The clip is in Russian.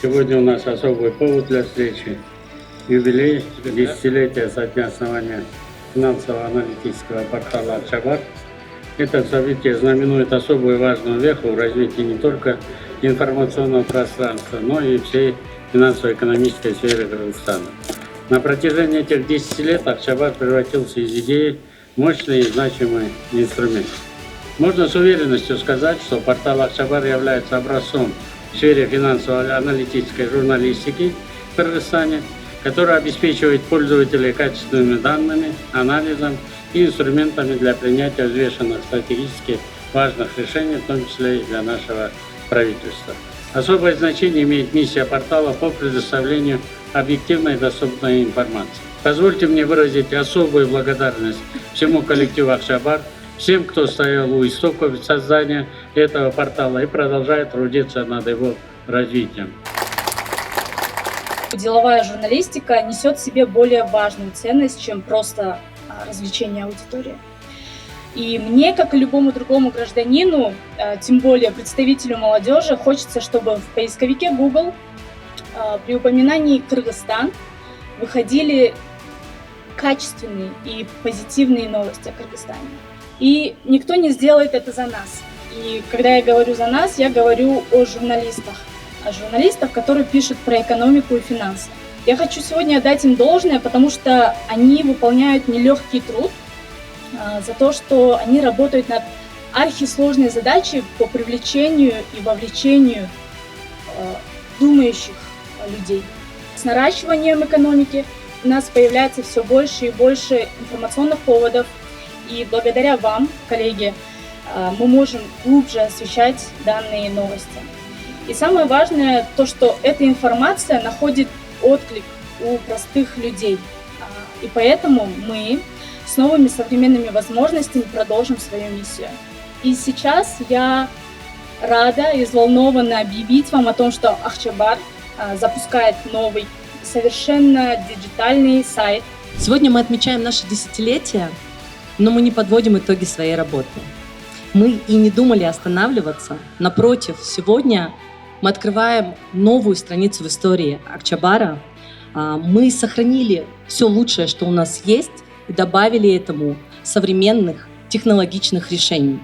Сегодня у нас особый повод для встречи. Юбилей десятилетия со дня основания финансово-аналитического портала «Акчабар». Это событие знаменует особую важную веху в развитии не только информационного пространства, но и всей финансово-экономической сферы Кыргызстана. На протяжении этих 10 лет Акчабар превратился из идеи в мощный и значимый инструмент. Можно с уверенностью сказать, что портал Акчабар является образцом в сфере финансово-аналитической журналистики в Кыргызстане, который обеспечивает пользователей качественными данными, анализом и инструментами для принятия взвешенных стратегически важных решений, в том числе и для нашего правительства. Особое значение имеет миссия портала по предоставлению объективной и доступной информации. Позвольте мне выразить особую благодарность всему коллективу Акчабар, всем, кто стоял у истоков создания этого портала и продолжает трудиться над его развитием. Деловая журналистика несет в себе более важную ценность, чем просто развлечение аудитории. И мне, как и любому другому гражданину, тем более представителю молодежи, хочется, чтобы в поисковике Google при упоминании Кыргызстан выходили качественные и позитивные новости о Кыргызстане. И никто не сделает это за нас. И когда я говорю за нас, я говорю о журналистах, которые пишут про экономику и финансы. Я хочу сегодня отдать им должное, потому что они выполняют нелегкий труд за то, что они работают над архисложной задачей по привлечению и вовлечению думающих людей. С наращиванием экономики у нас появляется все больше и больше информационных поводов, и благодаря вам, коллеги, мы можем глубже освещать данные новости. И самое важное то, что эта информация находит отклик у простых людей. И поэтому мы с новыми современными возможностями продолжим свою миссию. И сейчас я рада и взволнована объявить вам о том, что Акчабар запускает новый, совершенно диджитальный сайт. Сегодня мы отмечаем наше десятилетие, но мы не подводим итоги своей работы. Мы и не думали останавливаться. Напротив, сегодня мы открываем новую страницу в истории Акчабара. Мы сохранили все лучшее, что у нас есть, и добавили этому современных технологичных решений.